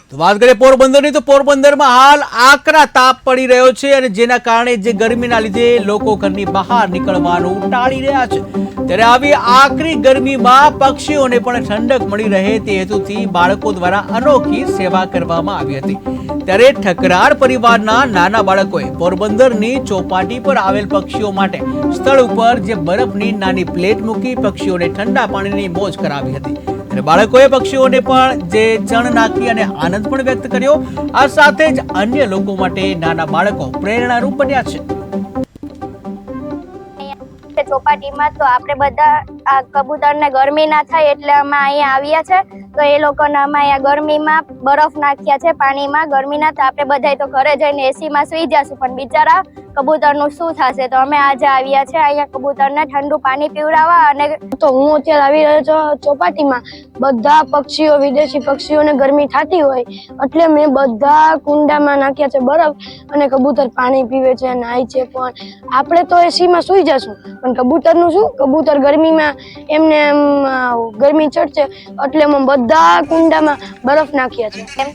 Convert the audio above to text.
તો વાત કરીએ પોરબંદરની, તો પોરબંદરમાં હાલ આકરા તાપ પડી રહ્યો છે અને જેના કારણે જે ગરમીના લીધે લોકો ઘરની બહાર નીકળવાનું ટાળી રહ્યા છે। ત્યારે આવી આકરી ગરમીમાં પક્ષીઓને પણ ઠંડક મળી રહે તે હેતુથી બાળકો દ્વારા અનોખી સેવા કરવામાં આવી હતી। ત્યારે ઠકરાર પરિવારના નાના બાળકોએ પોરબંદરની ચોપાટી પર આવેલ પક્ષીઓ માટે સ્થળ ઉપર જે બરફની નાની પ્લેટ મૂકી પક્ષીઓને ઠંડા પાણીની મોજ કરાવી હતી। અને બાળકોએ પક્ષીઓને પણ જે ચણ નાખી અને આનંદ પણ વ્યક્ત કર્યો। આ સાથે જ અન્ય લોકો માટે નાના બાળકો પ્રેરણારૂપ બન્યા છે। ચોપાટીમાં તો આપણે બધા આ કબૂતરને ગરમી ના થાય એટલે અમે અહીંયા આવ્યા છે। તો એ લોકોને અમે અહીંયા ગરમીમાં બરફ નાખ્યા છે પાણીમાં। ગરમી ના તો આપણે બધા તો ઘરે જઈને એસીમાં સુઈ જશું, પણ બિચારા કબૂતરનું શું થશે? તો અમે આજે આવ્યા છે અહીંયા કબૂતરને ઠંડુ પાણી પીવડાવવા। અને તો હું અત્યારે આવી રહ્યો છું ચોપાટીમાં। બધા પક્ષીઓ, વિદેશી પક્ષીઓને ગરમી થતી હોય એટલે મેં બધા કુંડામાં નાખ્યા છે બરફ, અને કબૂતર પાણી પીવે છે, નાય છે। પણ આપણે તો એસીમાં સુઈ જશું, પણ કબૂતરનું શું? કબૂતર ગરમીમાં એમને ગરમી ચડશે એટલે અમે બધા કુંડામાં બરફ નાખ્યા છે।